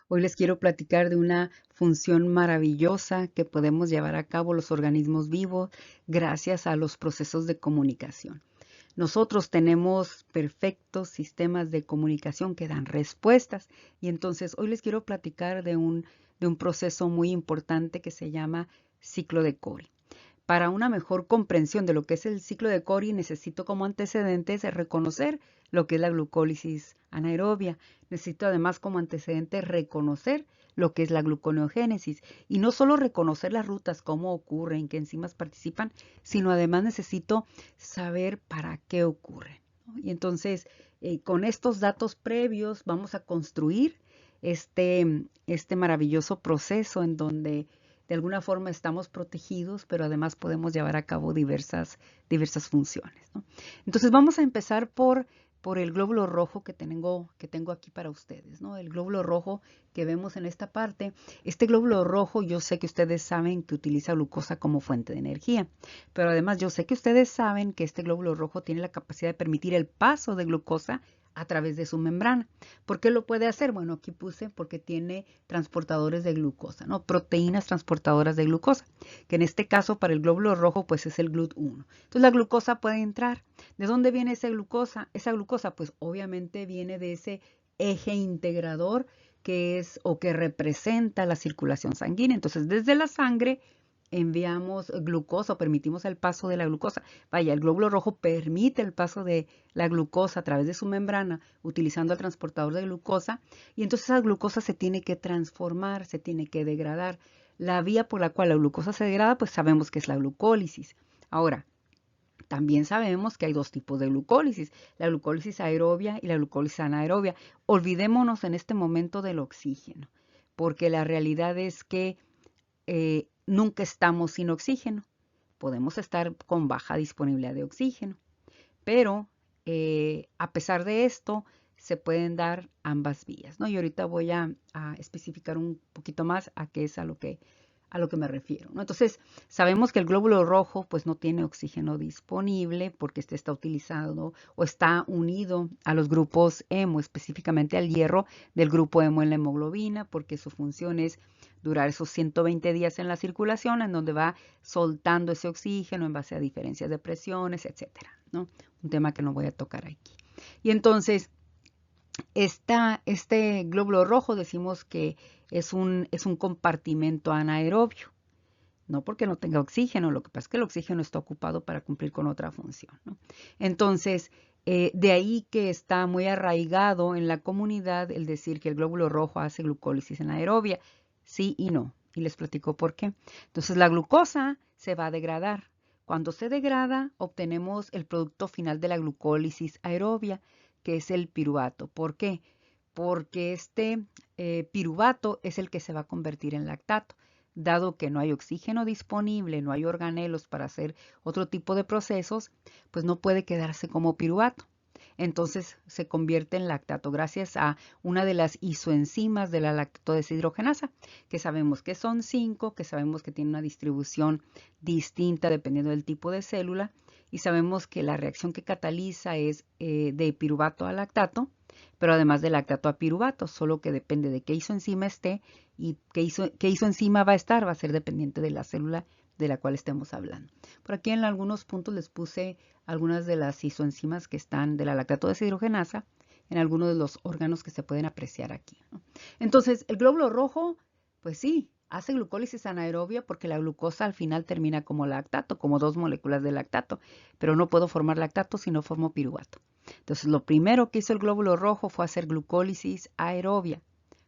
Hoy les quiero platicar de una función maravillosa que podemos llevar a cabo los organismos vivos gracias a los procesos de comunicación. Nosotros tenemos perfectos sistemas de comunicación que dan respuestas y entonces hoy les quiero platicar de un proceso muy importante que se llama ciclo de Cori. Para una mejor comprensión de lo que es el ciclo de Cori, necesito como antecedentes reconocer lo que es la glucólisis anaerobia. Necesito además como antecedente reconocer lo que es la gluconeogénesis. Y no solo reconocer las rutas, cómo ocurren, qué enzimas participan, sino además necesito saber para qué ocurre. Y entonces, con estos datos previos, vamos a construir este maravilloso proceso en donde de alguna forma estamos protegidos, pero además podemos llevar a cabo diversas funciones, ¿no? Entonces vamos a empezar por el glóbulo rojo que tengo aquí para ustedes, ¿no? El glóbulo rojo que vemos en esta parte. Este glóbulo rojo yo sé que ustedes saben que utiliza glucosa como fuente de energía, pero además yo sé que ustedes saben que este glóbulo rojo tiene la capacidad de permitir el paso de glucosa a través de su membrana. ¿Por qué lo puede hacer? Bueno, aquí puse porque tiene transportadores de glucosa, ¿no? Proteínas transportadoras de glucosa, que en este caso para el glóbulo rojo pues es el GLUT1. Entonces la glucosa puede entrar. ¿De dónde viene esa glucosa? Esa glucosa pues obviamente viene de ese eje integrador que es o que representa la circulación sanguínea. Entonces desde la sangre enviamos glucosa o permitimos el paso de la glucosa. Vaya, el glóbulo rojo permite el paso de la glucosa a través de su membrana utilizando el transportador de glucosa y entonces esa glucosa se tiene que transformar, se tiene que degradar. La vía por la cual la glucosa se degrada, pues sabemos que es la glucólisis. Ahora, también sabemos que hay dos tipos de glucólisis, la glucólisis aerobia y la glucólisis anaerobia. Olvidémonos en este momento del oxígeno, porque la realidad es que nunca estamos sin oxígeno. Podemos estar con baja disponibilidad de oxígeno, pero a pesar de esto, se pueden dar ambas vías, ¿no? Y ahorita voy a especificar un poquito más a qué es a lo que me refiero, ¿no? Entonces, sabemos que el glóbulo rojo pues no tiene oxígeno disponible porque este está utilizado o está unido a los grupos hemo, específicamente al hierro del grupo hemo en la hemoglobina, porque su función es durar esos 120 días en la circulación, en donde va soltando ese oxígeno en base a diferencias de presiones, etcétera, ¿no? Un tema que no voy a tocar aquí. Y entonces, este glóbulo rojo decimos que es un compartimento anaerobio, no porque no tenga oxígeno, lo que pasa es que el oxígeno está ocupado para cumplir con otra función, ¿no? Entonces, de ahí que está muy arraigado en la comunidad el decir que el glóbulo rojo hace glucólisis anaerobia, sí y no, y les platico por qué. Entonces, la glucosa se va a degradar. Cuando se degrada, obtenemos el producto final de la glucólisis aerobia, que es el piruvato. ¿Por qué? Porque este piruvato es el que se va a convertir en lactato. Dado que no hay oxígeno disponible, no hay organelos para hacer otro tipo de procesos, pues no puede quedarse como piruvato. Entonces se convierte en lactato gracias a una de las isoenzimas de la lactato deshidrogenasa, que sabemos que son 5, que sabemos que tiene una distribución distinta dependiendo del tipo de célula, y sabemos que la reacción que cataliza es de piruvato a lactato, pero además de lactato a piruvato, solo que depende de qué isoenzima esté y qué isoenzima va a estar, va a ser dependiente de la célula de la cual estemos hablando. Por aquí en algunos puntos les puse algunas de las isoenzimas que están de la lactato deshidrogenasa en algunos de los órganos que se pueden apreciar aquí, ¿no? Entonces, el glóbulo rojo, pues sí, hace glucólisis anaerobia porque la glucosa al final termina como lactato, como dos moléculas de lactato, pero no puedo formar lactato si no formo piruvato. Entonces, lo primero que hizo el glóbulo rojo fue hacer glucólisis aerobia,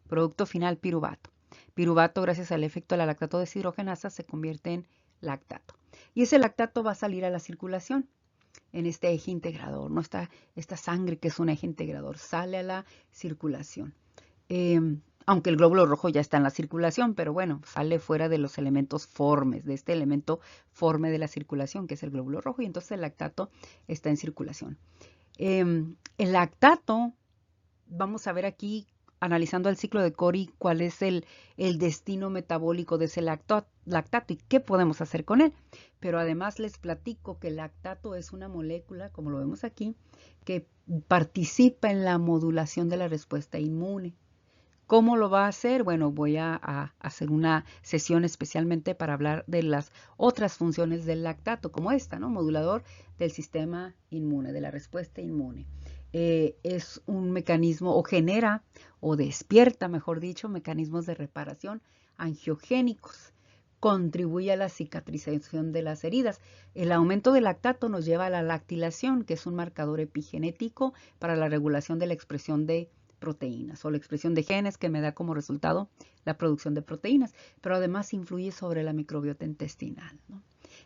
producto final piruvato. Piruvato, gracias al efecto de la lactato deshidrogenasa, se convierte en lactato. Y ese lactato va a salir a la circulación en este eje integrador, ¿no? Esta sangre que es un eje integrador, sale a la circulación. Aunque el glóbulo rojo ya está en la circulación, pero bueno, sale fuera de los elementos formes, de este elemento forme de la circulación, que es el glóbulo rojo, y entonces el lactato está en circulación. El lactato, vamos a ver aquí, analizando el ciclo de Cori, cuál es el destino metabólico de ese lactato y qué podemos hacer con él. Pero además les platico que el lactato es una molécula, como lo vemos aquí, que participa en la modulación de la respuesta inmune. ¿Cómo lo va a hacer? Bueno, voy a hacer una sesión especialmente para hablar de las otras funciones del lactato, como esta, ¿no? Modulador del sistema inmune, de la respuesta inmune. Es un mecanismo, o genera, o despierta, mejor dicho, mecanismos de reparación angiogénicos. Contribuye a la cicatrización de las heridas. El aumento del lactato nos lleva a la lactilación, que es un marcador epigenético para la regulación de la expresión de proteínas o la expresión de genes que me da como resultado la producción de proteínas, pero además influye sobre la microbiota intestinal, ¿no?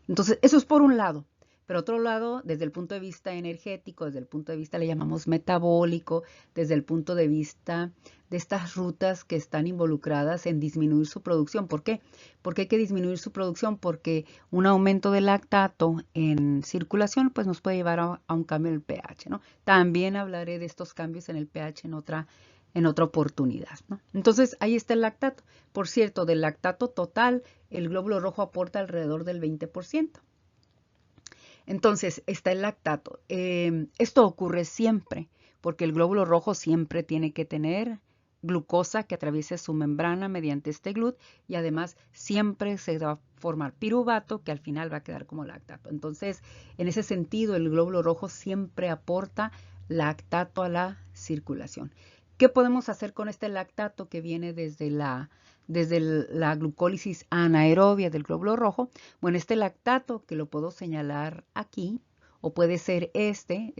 Entonces, eso es por un lado. Pero otro lado, desde el punto de vista energético, desde el punto de vista le llamamos metabólico, desde el punto de vista de estas rutas que están involucradas en disminuir su producción. ¿Por qué? Porque hay que disminuir su producción porque un aumento del lactato en circulación pues nos puede llevar a un cambio en el pH, ¿no? También hablaré de estos cambios en el pH en otra oportunidad, ¿no? Entonces, ahí está el lactato. Por cierto, del lactato total, el glóbulo rojo aporta alrededor del 20%. Entonces, está el lactato. Esto ocurre siempre, porque el glóbulo rojo siempre tiene que tener glucosa que atraviese su membrana mediante este GLUT y además siempre se va a formar piruvato que al final va a quedar como lactato. Entonces, en ese sentido, el glóbulo rojo siempre aporta lactato a la circulación. ¿Qué podemos hacer con este lactato que viene desde la glucólisis anaerobia del glóbulo rojo? Bueno, este lactato que lo puedo señalar aquí, o puede ser este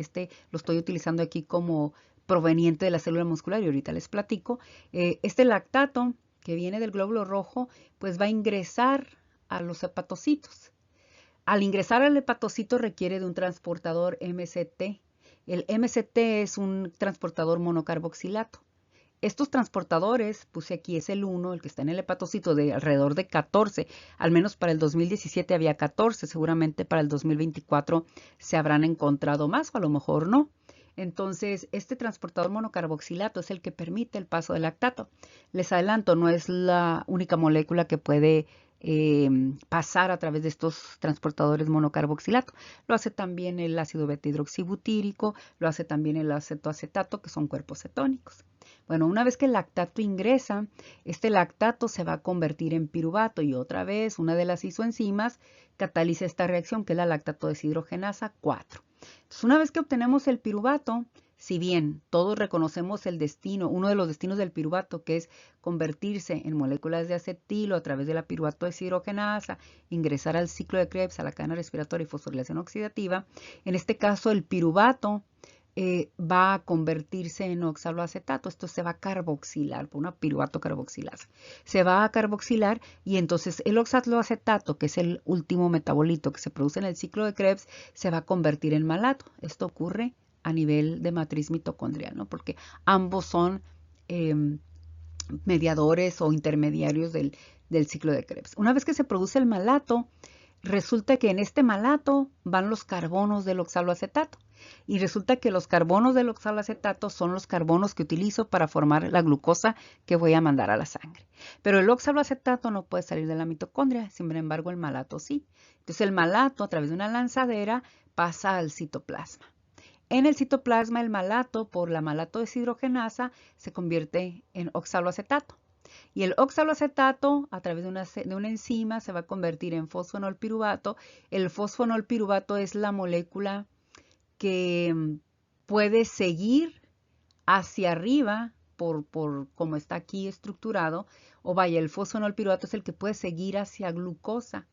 lo estoy utilizando aquí como proveniente de la célula muscular y ahorita les platico. Este lactato que viene del glóbulo rojo, pues va a ingresar a los hepatocitos. Al ingresar al hepatocito requiere de un transportador MCT. El MCT es un transportador monocarboxilato. Estos transportadores, puse aquí, es el 1, el que está en el hepatocito de alrededor de 14, al menos para el 2017 había 14, seguramente para el 2024 se habrán encontrado más o a lo mejor no. Entonces, este transportador monocarboxilato es el que permite el paso del lactato. Les adelanto, no es la única molécula que puede pasar a través de estos transportadores monocarboxilato. Lo hace también el ácido beta-hidroxibutírico, lo hace también el acetoacetato, que son cuerpos cetónicos. Bueno, una vez que el lactato ingresa, este lactato se va a convertir en piruvato y otra vez una de las isoenzimas cataliza esta reacción que es la lactato deshidrogenasa 4. Entonces, una vez que obtenemos el piruvato, si bien todos reconocemos el destino, uno de los destinos del piruvato, que es convertirse en moléculas de acetilo a través de la piruvato deshidrogenasa, ingresar al ciclo de Krebs, a la cadena respiratoria y fosforilación oxidativa, en este caso el piruvato va a convertirse en oxaloacetato. Esto se va a carboxilar por una piruvato carboxilasa. Se va a carboxilar y entonces el oxaloacetato, que es el último metabolito que se produce en el ciclo de Krebs, se va a convertir en malato. Esto ocurre a nivel de matriz mitocondrial, ¿no? Porque ambos son mediadores o intermediarios del ciclo de Krebs. Una vez que se produce el malato, resulta que en este malato van los carbonos del oxaloacetato. Y resulta que los carbonos del oxaloacetato son los carbonos que utilizo para formar la glucosa que voy a mandar a la sangre. Pero el oxaloacetato no puede salir de la mitocondria, sin embargo el malato sí. Entonces el malato a través de una lanzadera pasa al citoplasma. En el citoplasma el malato por la malato deshidrogenasa se convierte en oxaloacetato. Y el oxaloacetato, a través de una enzima, se va a convertir en fosfonolpiruvato. El fosfonolpiruvato es la molécula que puede seguir hacia arriba por como está aquí estructurado, o vaya, el fosfonolpiruvato es el que puede seguir hacia glucosa,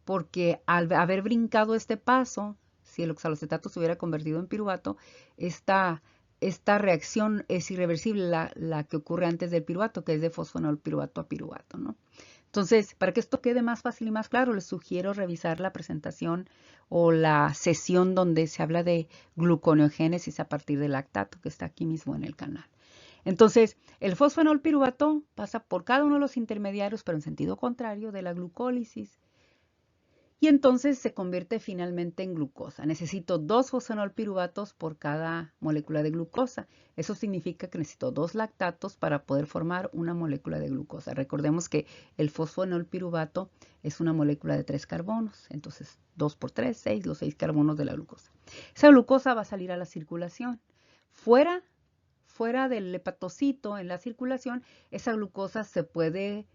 porque al haber brincado este paso, si el oxaloacetato se hubiera convertido en piruvato, esta reacción es irreversible, la que ocurre antes del piruvato, que es de fosfonolpiruvato a piruvato, ¿no? Entonces, para que esto quede más fácil y más claro, les sugiero revisar la presentación o la sesión donde se habla de gluconeogénesis a partir del lactato, que está aquí mismo en el canal. Entonces, el fosfonolpiruvato pasa por cada uno de los intermediarios, pero en sentido contrario, de la glucólisis. Y entonces se convierte finalmente en glucosa. Necesito 2 fosfonolpiruvatos por cada molécula de glucosa. Eso significa que necesito 2 lactatos para poder formar una molécula de glucosa. Recordemos que el fosfonolpiruvato es una molécula de 3 carbonos. Entonces 2 por 3, 6, los 6 carbonos de la glucosa. Esa glucosa va a salir a la circulación. Fuera fuera del hepatocito, en la circulación, esa glucosa se puede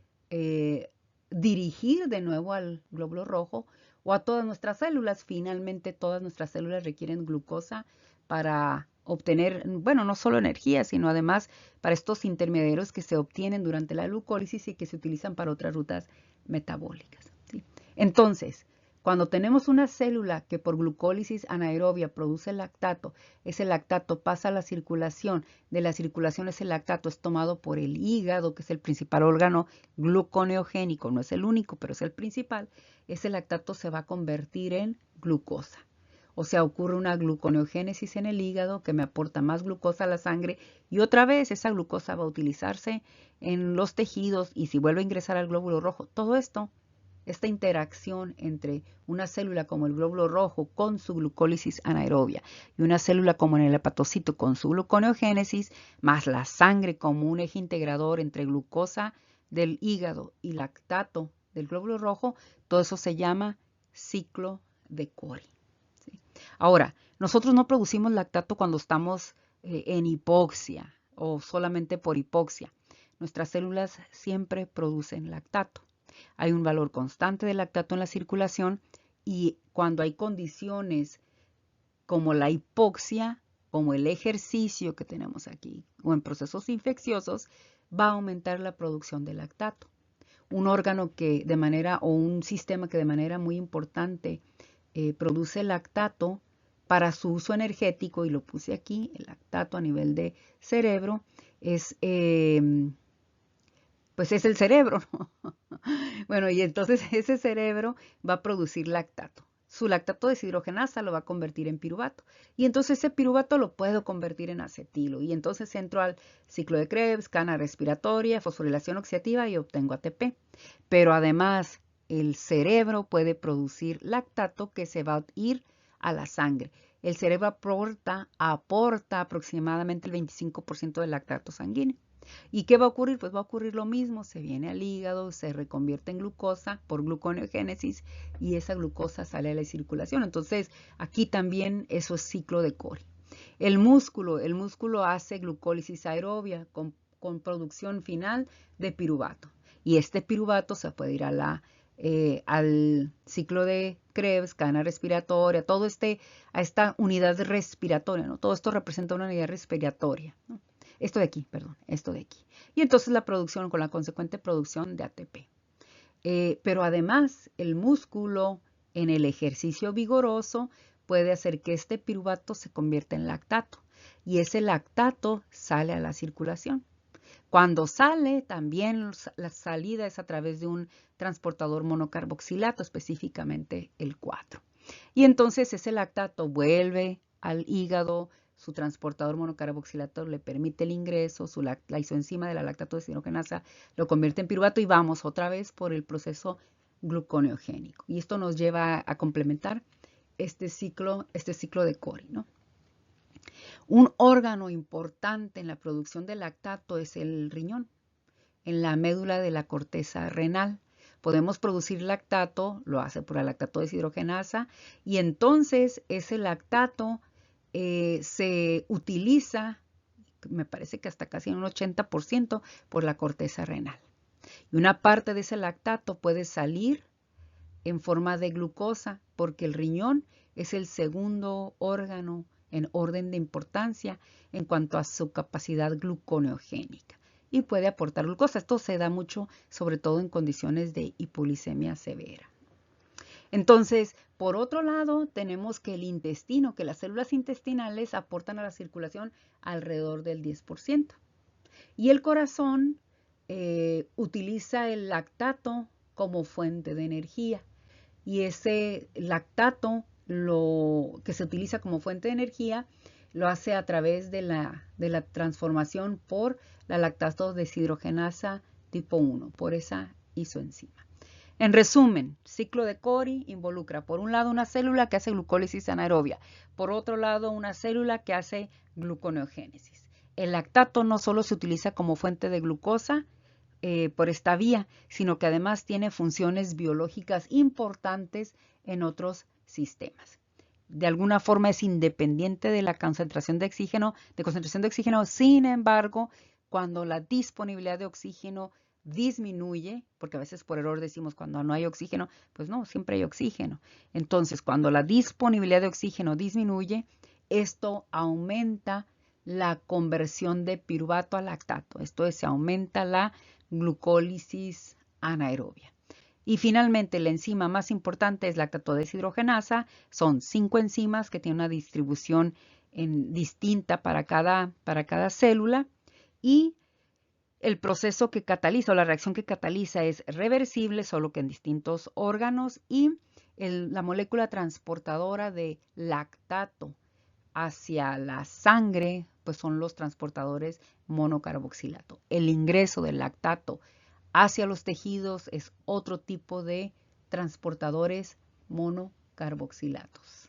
dirigir de nuevo al glóbulo rojo o a todas nuestras células. Finalmente, todas nuestras células requieren glucosa para obtener, bueno, no solo energía, sino además para estos intermediarios que se obtienen durante la glucólisis y que se utilizan para otras rutas metabólicas, ¿sí? Entonces, cuando tenemos una célula que por glucólisis anaerobia produce lactato, ese lactato pasa a la circulación, de la circulación ese lactato es tomado por el hígado, que es el principal órgano gluconeogénico, no es el único, pero es el principal, ese lactato se va a convertir en glucosa. O sea, ocurre una gluconeogénesis en el hígado que me aporta más glucosa a la sangre y otra vez esa glucosa va a utilizarse en los tejidos y si vuelve a ingresar al glóbulo rojo, todo esto, esta interacción entre una célula como el glóbulo rojo con su glucólisis anaerobia y una célula como en el hepatocito con su gluconeogénesis, más la sangre como un eje integrador entre glucosa del hígado y lactato del glóbulo rojo, todo eso se llama ciclo de Cori. Ahora, nosotros no producimos lactato cuando estamos en hipoxia o solamente por hipoxia. Nuestras células siempre producen lactato. Hay un valor constante de lactato en la circulación y cuando hay condiciones como la hipoxia, como el ejercicio que tenemos aquí, o en procesos infecciosos, va a aumentar la producción de lactato. Un órgano que de manera, o un sistema que de manera muy importante produce lactato para su uso energético, y lo puse aquí, el lactato a nivel de cerebro, pues es el cerebro, ¿no? Bueno, y entonces ese cerebro va a producir lactato. Su lactato deshidrogenasa lo va a convertir en piruvato. Y entonces ese piruvato lo puedo convertir en acetilo. Y entonces entro al ciclo de Krebs, cadena respiratoria, fosforilación oxidativa y obtengo ATP. Pero además el cerebro puede producir lactato que se va a ir a la sangre. El cerebro aporta aproximadamente el 25% del lactato sanguíneo. ¿Y qué va a ocurrir? Pues va a ocurrir lo mismo, se viene al hígado, se reconvierte en glucosa por gluconeogénesis y esa glucosa sale a la circulación. Entonces, aquí también eso es ciclo de Cori. El músculo hace glucólisis aerobia con producción final de piruvato. Y este piruvato se puede ir a al ciclo de Krebs, cadena respiratoria, a esta unidad respiratoria, ¿no? Todo esto representa una unidad respiratoria, ¿no? Esto de aquí, perdón, esto de aquí. Y entonces la producción, con la consecuente producción de ATP. Pero además, el músculo en el ejercicio vigoroso puede hacer que este piruvato se convierta en lactato. Y ese lactato sale a la circulación. Cuando sale, también la salida es a través de un transportador monocarboxilato, específicamente el 4. Y entonces ese lactato vuelve al hígado, su transportador monocarboxilato le permite el ingreso, la isoenzima de la lactato deshidrogenasa lo convierte en piruvato y vamos otra vez por el proceso gluconeogénico. Y esto nos lleva a complementar este ciclo de Cori, ¿no? Un órgano importante en la producción de lactato es el riñón, en la médula de la corteza renal. Podemos producir lactato, lo hace por la lactato deshidrogenasa, y entonces ese lactato se utiliza, me parece que hasta casi en un 80% por la corteza renal. Y una parte de ese lactato puede salir en forma de glucosa, porque el riñón es el segundo órgano en orden de importancia en cuanto a su capacidad gluconeogénica y puede aportar glucosa. Esto se da mucho, sobre todo en condiciones de hipoglicemia severa. Entonces, por otro lado, tenemos que el intestino, que las células intestinales aportan a la circulación alrededor del 10%. Y el corazón utiliza el lactato como fuente de energía. Y ese lactato que se utiliza como fuente de energía lo hace a través de la transformación por la lactato deshidrogenasa tipo 1, por esa isoenzima. En resumen, ciclo de Cori involucra por un lado una célula que hace glucólisis anaerobia, por otro lado una célula que hace gluconeogénesis. El lactato no solo se utiliza como fuente de glucosa por esta vía, sino que además tiene funciones biológicas importantes en otros sistemas. de alguna forma es independiente de la concentración de oxígeno, sin embargo, cuando la disponibilidad de oxígeno disminuye, porque a veces por error decimos cuando no hay oxígeno, pues no, siempre hay oxígeno. Entonces, cuando la disponibilidad de oxígeno disminuye, esto aumenta la conversión de piruvato a lactato. Esto es, se aumenta la glucólisis anaerobia. Y finalmente, la enzima más importante es lactato deshidrogenasa. Son 5 enzimas que tienen una distribución distinta para cada célula. Y el proceso que cataliza o la reacción que cataliza es reversible, solo que en distintos órganos. Y la molécula transportadora de lactato hacia la sangre, pues son los transportadores monocarboxilato. El ingreso del lactato hacia los tejidos es otro tipo de transportadores monocarboxilatos.